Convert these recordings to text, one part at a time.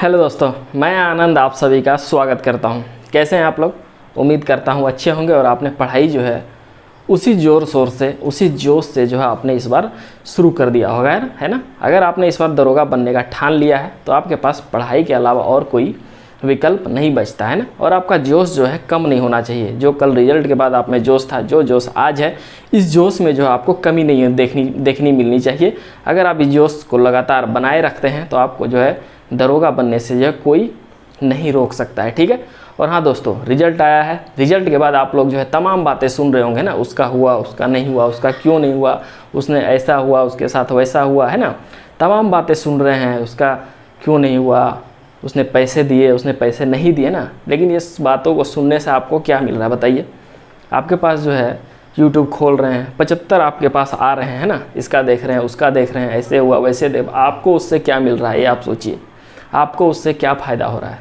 Hello दोस्तों, मैं आनंद आप सभी का स्वागत करता हूं। कैसे हैं आप लोग? उम्मीद करता हूं अच्छे होंगे और आपने पढ़ाई जो है उसी ज़ोर शोर से, उसी जोश से जो है आपने इस बार शुरू कर दिया होगा, है ना। अगर आपने इस बार दरोगा बनने का ठान लिया है तो आपके पास पढ़ाई के अलावा और कोई विकल्प नहीं बचता है ना। और आपका जोश जो है कम नहीं होना चाहिए। जो कल रिजल्ट के बाद आप में जोश था, जो जोश आज है, इस जोश में जो है आपको कमी नहीं देखनी मिलनी चाहिए। अगर आप इस जोश को लगातार बनाए रखते हैं तो आपको जो है दरोगा बनने से जो है कोई नहीं रोक सकता है, ठीक है। और हाँ दोस्तों, रिजल्ट आया है। रिजल्ट के बाद आप लोग जो है तमाम बातें सुन रहे होंगे ना, उसका हुआ, उसका नहीं हुआ, उसका क्यों नहीं हुआ, उसने ऐसा हुआ, उसके साथ वैसा हुआ, है ना। तमाम बातें सुन रहे हैं, उसका क्यों नहीं हुआ, उसने पैसे दिए, उसने पैसे नहीं दिए ना। लेकिन इस बातों को सुनने से आपको क्या मिल रहा है बताइए। आपके पास जो है यूट्यूब खोल रहे हैं, 75 आपके पास आ रहे हैं ना, इसका देख रहे हैं, उसका देख रहे हैं, ऐसे हुआ वैसे दे। आपको उससे क्या मिल रहा है ये आप सोचिए। आपको उससे क्या फ़ायदा हो रहा है?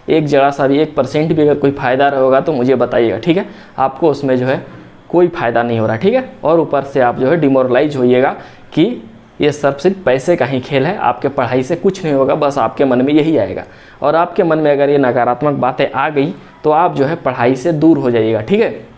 एक जरा सा भी 1% भी अगर कोई फ़ायदा होगा तो मुझे बताइएगा, ठीक है। आपको उसमें जो है कोई फ़ायदा नहीं हो रहा, ठीक है। और ऊपर से आप जो है डिमोरलाइज होइएगा कि ये सब सिर्फ पैसे का ही खेल है, आपके पढ़ाई से कुछ नहीं होगा, बस आपके मन में यही आएगा। और आपके मन में अगर ये नकारात्मक बातें आ गई तो आप जो है पढ़ाई से दूर हो जाइएगा, ठीक है।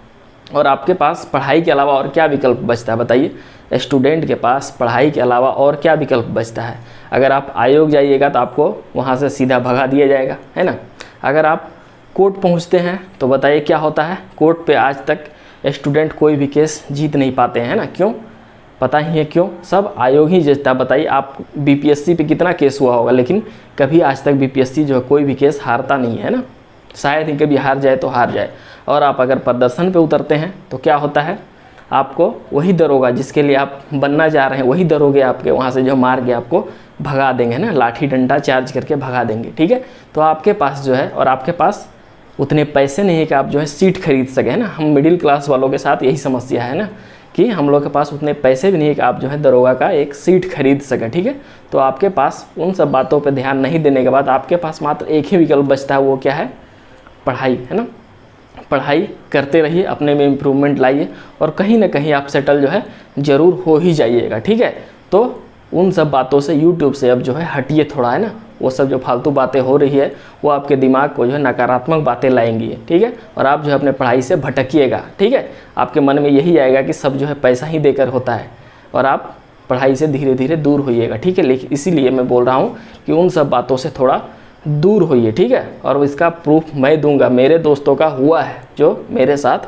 और आपके पास पढ़ाई के अलावा और क्या विकल्प बचता है बताइए। स्टूडेंट के पास पढ़ाई के अलावा और क्या विकल्प बचता है? अगर आप आयोग जाइएगा तो आपको वहाँ से सीधा भगा दिया जाएगा, है ना। अगर आप कोर्ट पहुँचते हैं तो बताइए क्या होता है। कोर्ट पे आज तक स्टूडेंट कोई भी केस जीत नहीं पाते हैं, है ना। क्यों? पता ही है क्यों? सब आयोग ही जीतता है। बताइए आप बीपीएससी पे कितना केस हुआ होगा, लेकिन कभी आज तक बीपीएससी जो है कोई भी केस हारता नहीं है ना। शायद ही कभी हार जाए तो हार जाए। और आप अगर प्रदर्शन पे उतरते हैं तो क्या होता है, आपको वही दरोगा जिसके लिए आप बनना चाह रहे हैं, वही दरोगे आपके वहाँ से जो मार के आपको भगा देंगे ना, लाठी डंडा चार्ज करके भगा देंगे, ठीक है। तो आपके पास जो है, और आपके पास उतने पैसे नहीं है कि आप जो है सीट खरीद सकें, है ना। हम मिडिल क्लास वालों के साथ यही समस्या है ना, कि हम लोग के पास उतने पैसे भी नहीं है कि आप जो है दरोगा का एक सीट खरीद सकें, ठीक है। तो आपके पास उन सब बातों पर ध्यान नहीं देने के बाद आपके पास मात्र एक ही विकल्प बचता है, वो क्या है? पढ़ाई, है ना। पढ़ाई करते रहिए, अपने में इम्प्रूवमेंट लाइए और कहीं ना कहीं आप सेटल जो है ज़रूर हो ही जाइएगा, ठीक है। तो उन सब बातों से, यूट्यूब से अब जो है हटिए थोड़ा, है ना। वो सब जो फालतू बातें हो रही है वो आपके दिमाग को जो है नकारात्मक बातें लाएंगी, ठीक है। और आप जो है अपने पढ़ाई से भटकिएगा, ठीक है। आपके मन में यही आएगा कि सब जो है पैसा ही देकर होता है और आप पढ़ाई से धीरे धीरे दूर होइएगा, ठीक है। लेकिन इसीलिए मैं बोल रहा हूँ कि उन सब बातों से थोड़ा दूर होइए, ठीक है। और इसका प्रूफ मैं दूंगा, मेरे दोस्तों का हुआ है, जो मेरे साथ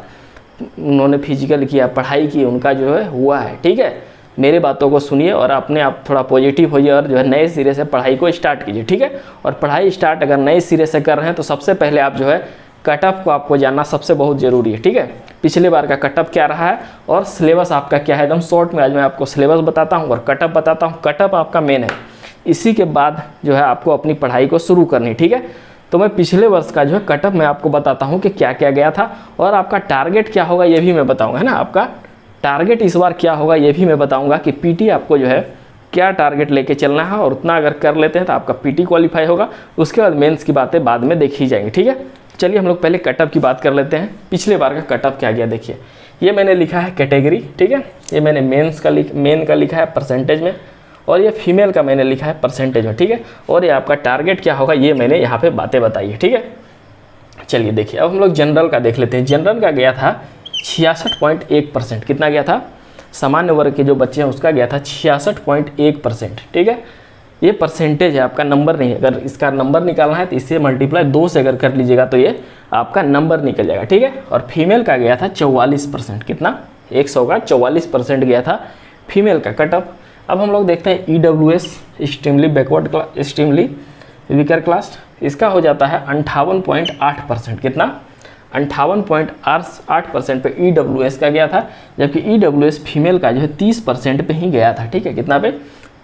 उन्होंने फिजिकल किया, पढ़ाई की, उनका जो है हुआ है, ठीक है। मेरे बातों को सुनिए और अपने आप थोड़ा पॉजिटिव होइए और जो है नए सिरे से पढ़ाई को स्टार्ट कीजिए, ठीक है। और पढ़ाई स्टार्ट अगर नए सिरे से कर रहे हैं तो सबसे पहले आप जो है कट ऑफ को आपको जानना सबसे बहुत ज़रूरी है, ठीक है। पिछले बार का कट ऑफ क्या रहा है और सिलेबस आपका क्या है, एकदम शॉर्ट में आज मैं आपको सिलेबस बताता हूँ और कट ऑफ बताता हूँ। कट ऑफ आपका मेन है, इसी के बाद जो है आपको अपनी पढ़ाई को शुरू करनी, ठीक है। तो मैं पिछले वर्ष का जो है कट ऑफ मैं आपको बताता हूँ कि क्या क्या गया था और आपका टारगेट क्या होगा ये भी मैं बताऊँगा, है ना। आपका टारगेट इस बार क्या होगा ये भी मैं बताऊँगा कि पीटी आपको जो है क्या टारगेट लेके चलना है, और उतना अगर कर लेते हैं तो आपका पीटी क्वालिफाई होगा। उसके बाद मेंस की बातें बाद में देखी जाएंगी, ठीक है। चलिए हम लोग पहले कट ऑफ की बात कर लेते हैं। पिछले बार का कट ऑफ क्या गया देखिए। ये मैंने लिखा है कैटेगरी, ठीक है। ये मैंने मेन का लिखा है परसेंटेज में, और ये फीमेल का मैंने लिखा है परसेंटेज में, ठीक है। और ये आपका टारगेट क्या होगा ये मैंने यहाँ पे बातें बताई है, ठीक है। चलिए देखिए, अब हम लोग जनरल का देख लेते हैं। जनरल का गया था 66.1%। कितना गया था? सामान्य वर्ग के जो बच्चे हैं उसका गया था 66.1%, ठीक है। ये परसेंटेज है, आपका नंबर नहीं है। अगर इसका नंबर निकालना है तो इससे मल्टीप्लाई 2 से अगर कर लीजिएगा तो ये आपका नंबर निकल जाएगा, ठीक है। और फीमेल का गया था 44%। कितना? 100 का 44% गया था फीमेल का कट ऑफ। अब हम लोग देखते हैं EWS, extremely backward class, extremely weaker class, इसका हो जाता है 58.8%। कितना? 58.8% पे EWS का गया था, जबकि EWS फीमेल का जो है 30% पे ही गया था, ठीक है। कितना पे?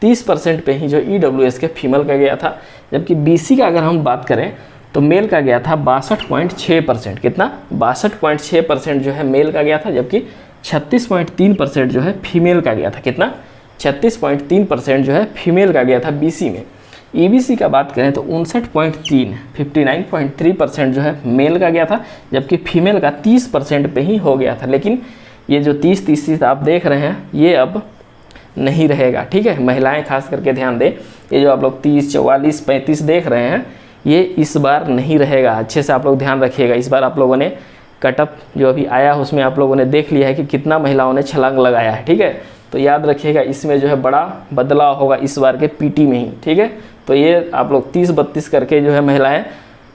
30% पे ही जो EWS के फीमेल का गया था। जबकि BC का अगर हम बात करें तो मेल का गया था 62.6%। कितना? 62.6% जो है मेल का गया था, जबकि 36.3% जो है फीमेल का गया था। कितना? 36.3% जो है फीमेल का गया था BC में। EBC का बात करें तो 59.3% जो है मेल का गया था, जबकि फीमेल का 30% पे ही हो गया था। लेकिन ये जो 30-30 आप देख रहे हैं ये अब नहीं रहेगा, ठीक है। महिलाएं खास करके ध्यान दें, ये जो आप लोग 30, 44, 35 देख रहे हैं, ये इस बार नहीं रहेगा। अच्छे से आप लोग ध्यान रखिएगा। इस बार आप लोगों ने कटअप जो अभी आया है उसमें आप लोगों ने देख लिया है कि कितना महिलाओं ने छलांग लगाया है, ठीक है। तो याद रखिएगा इसमें जो है बड़ा बदलाव होगा इस बार के पीटी में ही, ठीक है। तो ये आप लोग 30-32 करके जो है महिलाएं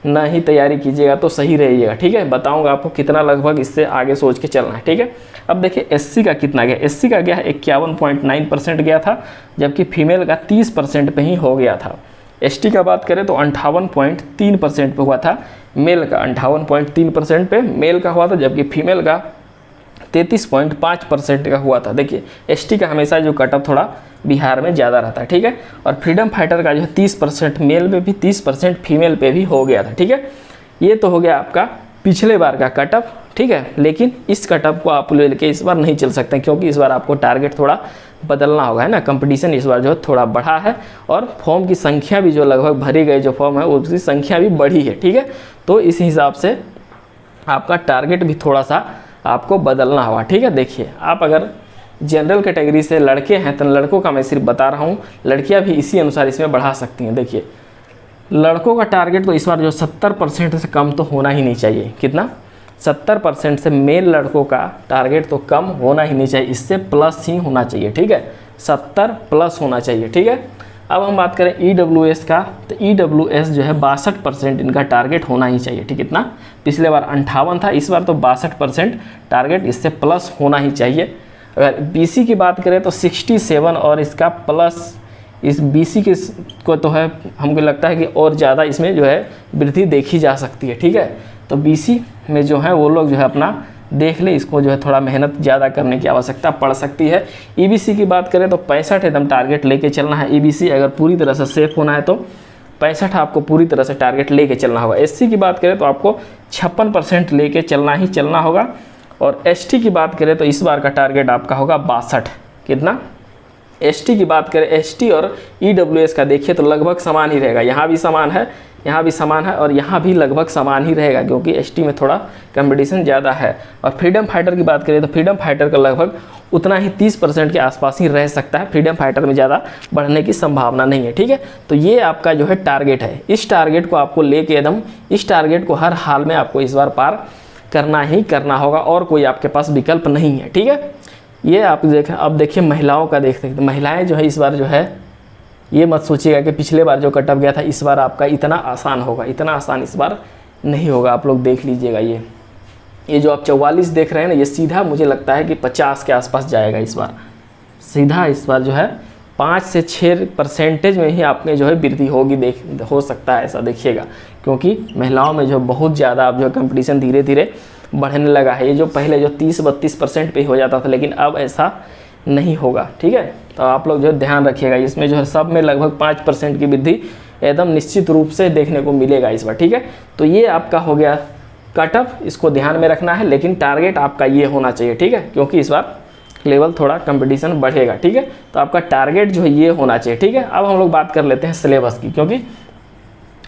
ना ही तैयारी कीजिएगा तो सही रहिएगा, ठीक है। बताऊंगा आपको कितना लगभग, इससे आगे सोच के चलना है, ठीक है। अब देखिए एससी का कितना गया। एससी का गया है 51.9% गया था, जबकि फीमेल का 30% पे ही हो गया था। एसटी का बात करें तो 58.3% पे हुआ था मेल का, 58.3% पे मेल का हुआ था, जबकि फीमेल का 33.5% का हुआ था। देखिए एसटी का हमेशा जो कटअप थोड़ा बिहार में ज़्यादा रहता है, ठीक है। और फ्रीडम फाइटर का जो है 30% मेल पे भी 30% फीमेल पे भी हो गया था, ठीक है। ये तो हो गया आपका पिछले बार का कटअप, ठीक है। लेकिन इस कटअप को आप लेके इस बार नहीं चल सकते, क्योंकि इस बार आपको टारगेट थोड़ा बदलना होगा, है ना। कंपटीशन इस बार जो है थोड़ा बढ़ा है और फॉर्म की संख्या भी जो लगभग भरी गई जो फॉर्म है उसकी संख्या भी बढ़ी है, ठीक है। तो इस हिसाब से आपका टारगेट भी थोड़ा सा आपको बदलना होगा, ठीक है। देखिए आप अगर जनरल कैटेगरी से लड़के हैं तो लड़कों का मैं सिर्फ बता रहा हूँ, लड़कियाँ भी इसी अनुसार इसमें बढ़ा सकती हैं। देखिए लड़कों का टारगेट तो इस बार जो 70% से कम तो होना ही नहीं चाहिए। कितना? 70% से मेल लड़कों का टारगेट तो कम होना ही नहीं चाहिए, इससे प्लस ही होना चाहिए, ठीक है। 70 प्लस होना चाहिए, ठीक है। अब हम बात करें EWS का, तो EWS जो है 62% इनका टारगेट होना ही चाहिए, ठीक। इतना पिछले बार 58 था, इस बार तो 62% टारगेट, इससे प्लस होना ही चाहिए। अगर BC की बात करें तो 67 और इसका प्लस, इस BC के को तो है हमको लगता है कि और ज़्यादा इसमें जो है वृद्धि देखी जा सकती है, ठीक है। तो BC में जो है वो लोग जो है अपना देख ले, इसको जो है थोड़ा मेहनत ज़्यादा करने की आवश्यकता पड़ सकती है। EBC की बात करें तो 65 एकदम टारगेट लेके चलना है। EBC अगर पूरी तरह से सेफ होना है तो 65 आपको पूरी तरह से टारगेट लेके चलना होगा। SC की बात करें तो आपको 56% लेके चलना ही चलना होगा। और ST की बात करें तो इस बार का टारगेट आपका होगा 62। कितना? ST की बात करें, ST और EWS का देखिए तो लगभग समान ही रहेगा। यहाँ भी समान है, यहाँ भी समान है और यहाँ भी लगभग समान ही रहेगा, क्योंकि ST में थोड़ा कंपटीशन ज़्यादा है। और फ्रीडम फाइटर की बात करें तो फ्रीडम फाइटर का लगभग उतना ही 30% के आसपास ही रह सकता है। फ्रीडम फाइटर में ज़्यादा बढ़ने की संभावना नहीं है, ठीक है। तो ये आपका जो है टारगेट है, इस टारगेट को आपको लेके एकदम, इस टारगेट को हर हाल में आपको इस बार पार करना ही करना होगा और कोई आपके पास विकल्प नहीं है, ठीक है। ये आप देखें। अब देखिए महिलाओं का देख सकते, महिलाएं जो है इस बार जो है, ये मत सोचिएगा कि पिछले बार जो कटअप गया था इस बार आपका इतना आसान होगा, इतना आसान इस बार नहीं होगा। आप लोग देख लीजिएगा, ये जो आप 44 देख रहे हैं ना, ये सीधा मुझे लगता है कि 50 के आसपास जाएगा इस बार। सीधा इस बार जो है 5 से 6% में ही आपने जो है वृद्धि होगी, हो सकता है ऐसा, देखिएगा। क्योंकि महिलाओं में जो बहुत ज़्यादा अब जो कंपटीशन धीरे धीरे बढ़ने लगा है। ये जो पहले जो 30-32% पे हो जाता था, लेकिन अब ऐसा नहीं होगा, ठीक है। तो आप लोग जो ध्यान रखिएगा, इसमें जो है सब में लगभग 5% की वृद्धि एकदम निश्चित रूप से देखने को मिलेगा इस बार, ठीक है। तो ये आपका हो गया कटअप, इसको ध्यान में रखना है, लेकिन टारगेट आपका ये होना चाहिए, ठीक है। क्योंकि इस बार लेवल थोड़ा कंपटीशन बढ़ेगा, ठीक है। तो आपका टारगेट जो है ये होना चाहिए, ठीक है। अब हम लोग बात कर लेते हैं सिलेबस की, क्योंकि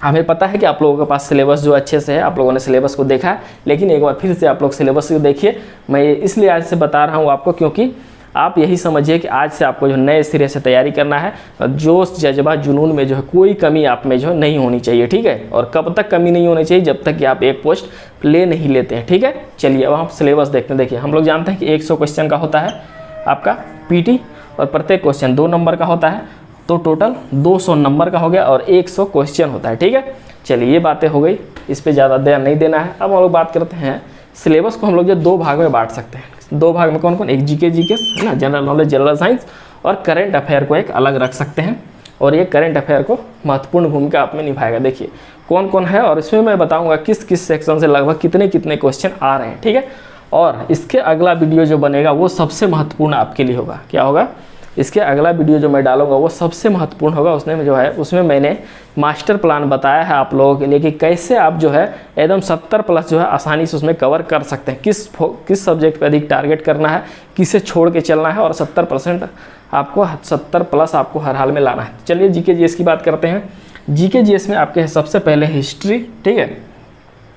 हमें पता है कि आप लोगों के पास सिलेबस जो अच्छे से है, आप लोगों ने सिलेबस को देखा है, लेकिन एक बार फिर से आप लोग सिलेबस को देखिए। मैं ये इसलिए आज से बता रहा हूँ आपको, क्योंकि आप यही समझिए कि आज से आपको जो नए सिरे से तैयारी करना है, जोश जज्बा जुनून में जो है कोई कमी आप में जो है नहीं होनी चाहिए, ठीक है। और कब तक कमी नहीं होनी चाहिए? जब तक कि आप एक पोस्ट ले नहीं लेते हैं, ठीक है। चलिए अब हम सिलेबस देखते हैं। देखिए हम लोग जानते हैं कि 100 क्वेश्चन का होता है आपका PT, और प्रत्येक क्वेश्चन 2 नंबर का होता है, तो टोटल 200 नंबर का हो गया और 100 क्वेश्चन होता है, ठीक है। चलिए ये बातें हो गई, इस पर ज़्यादा ध्यान नहीं देना है। अब हम लोग बात करते हैं सिलेबस को हम लोग जो 2 भाग में बांट सकते हैं। 2 भाग में कौन कौन? एक GK है ना, जनरल नॉलेज जनरल साइंस, और करेंट अफेयर को एक अलग रख सकते हैं। और ये करेंट अफेयर को महत्वपूर्ण भूमिका आप में निभाएगा। देखिए कौन कौन है, और इसमें मैं बताऊंगा किस किस सेक्शन से लगभग कितने कितने क्वेश्चन आ रहे हैं, ठीक है। और इसके अगला वीडियो जो बनेगा वो सबसे महत्वपूर्ण आपके लिए होगा। क्या होगा? इसके अगला वीडियो जो मैं डालूंगा वो सबसे महत्वपूर्ण होगा। उसमें जो है उसमें मैंने मास्टर प्लान बताया है आप लोगों के लिए कि कैसे आप जो है एकदम 70 प्लस जो है आसानी से उसमें कवर कर सकते हैं। किस सब्जेक्ट पे अधिक टारगेट करना है, किसे छोड़ के चलना है, और 70% आपको 70 प्लस आपको हर हाल में लाना है। चलिए GK GS की बात करते हैं। GK GS में आपके सबसे पहले हिस्ट्री, ठीक है।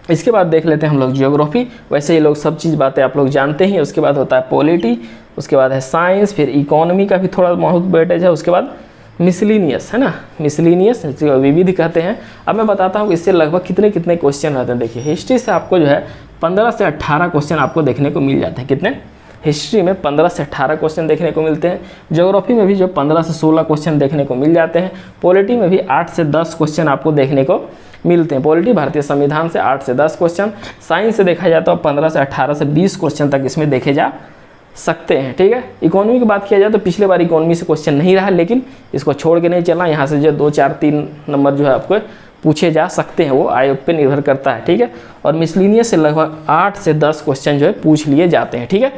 इसके बाद देख लेते हैं हम लोग जियोग्राफी। वैसे ये लोग सब चीज़ बातें आप लोग जानते हैं। उसके बाद होता है पॉलिटी, उसके बाद है साइंस, फिर इकोनॉमी का भी थोड़ा बहुत वेटेज है, उसके बाद मिसलिनियस है ना, मिसलिनियस विविध कहते हैं। अब मैं बताता हूँ कि इससे लगभग कितने कितने क्वेश्चन रहते हैं। देखिए हिस्ट्री से आपको जो है 15 से 18 क्वेश्चन आपको देखने को मिल जाते हैं। कितने? हिस्ट्री में 15 से 18 क्वेश्चन देखने को मिलते हैं। ज्योग्राफी में भी जो 15 से 16 क्वेश्चन देखने को मिल जाते हैं। पॉलिटी में भी 8 से 10 क्वेश्चन आपको देखने को मिलते हैं। पॉलिटी भारतीय संविधान से 8 से 10 क्वेश्चन। साइंस से देखा जाए तो 15 से 18 से 20 क्वेश्चन तक इसमें देखे जा सकते हैं। ठीक है, इकोनॉमी की बात किया जाए तो पिछले बार इकोनॉमी से क्वेश्चन नहीं रहा, लेकिन इसको छोड़ के नहीं चलना। यहाँ से जो 2, 4, 3 नंबर जो है आपको पूछे जा सकते हैं, वो आयोग पे निर्भर करता है। ठीक है, और मिसलिनियस से लगभग 8 से 10 क्वेश्चन जो है पूछ लिए जाते हैं। ठीक है,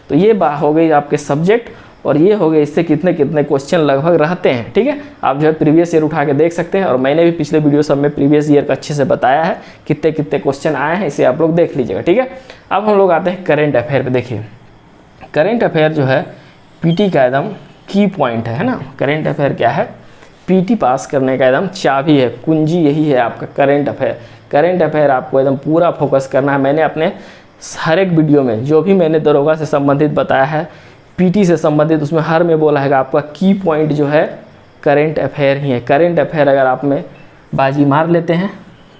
तो ये बात हो गई आपके सब्जेक्ट, और ये हो गए इससे कितने कितने क्वेश्चन लगभग रहते हैं। ठीक है, आप जो है प्रीवियस ईयर उठा के देख सकते हैं, और मैंने भी पिछले वीडियो सब में प्रीवियस ईयर का अच्छे से बताया है कितने कितने क्वेश्चन आए हैं, इसे आप लोग देख लीजिएगा। ठीक है, अब हम लोग आते हैं करेंट अफेयर पे। देखिए करेंट अफेयर जो है पीटी का एकदम की पॉइंट है ना। करेंट अफेयर क्या है? पीटी पास करने का एकदम चाबी है, कुंजी यही है आपका करेंट अफेयर। करेंट अफेयर आपको एकदम पूरा फोकस करना है। मैंने अपने हर एक वीडियो में जो भी मैंने दरोगा से संबंधित बताया है, पीटी से संबंधित, उसमें हर में बोला है आपका की पॉइंट जो है करेंट अफेयर ही है। करेंट अफेयर अगर आप में बाजी मार लेते हैं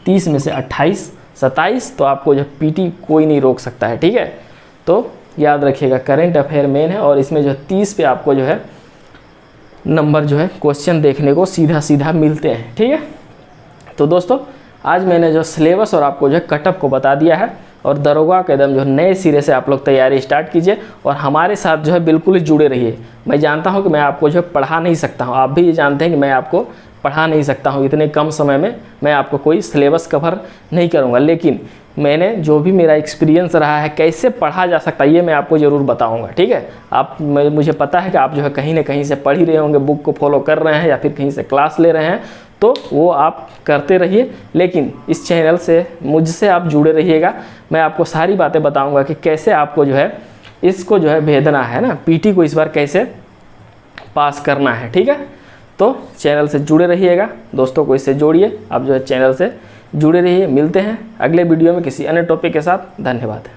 30 में से 28, 27, तो आपको जो पीटी कोई नहीं रोक सकता है। ठीक है, तो याद रखिएगा करेंट अफेयर मेन है, और इसमें जो 30 पे आपको जो है नंबर जो है क्वेश्चन देखने को सीधा सीधा मिलते हैं। ठीक है, तो दोस्तों आज मैंने जो सिलेबस और आपको जो है कटअप को बता दिया है, और दरोगा के एकदम जो नए सिरे से आप लोग तैयारी स्टार्ट कीजिए, और हमारे साथ जो है बिल्कुल ही जुड़े रहिए। मैं जानता हूं कि मैं आपको जो है पढ़ा नहीं सकता हूं, आप भी ये जानते हैं कि मैं आपको पढ़ा नहीं सकता हूं, इतने कम समय में मैं आपको कोई सिलेबस कवर नहीं करूंगा, लेकिन मैंने जो भी मेरा एक्सपीरियंस रहा है कैसे पढ़ा जा सकता है ये मैं आपको ज़रूर बताऊंगा। ठीक है, मुझे पता है कि आप जो है कहीं ना कहीं से पढ़ ही रहे होंगे, बुक को फॉलो कर रहे हैं या फिर कहीं से क्लास ले रहे हैं, तो वो आप करते रहिए, लेकिन इस चैनल से मुझसे आप जुड़े रहिएगा। मैं आपको सारी बातें बताऊंगा कि कैसे आपको जो है इसको जो है भेदना है ना, पीटी को इस बार कैसे पास करना है। ठीक है, तो चैनल से जुड़े रहिएगा, दोस्तों को इससे जोड़िए, आप जो है चैनल से जुड़े रहिए। मिलते हैं अगले वीडियो में किसी अन्य टॉपिक के साथ। धन्यवाद।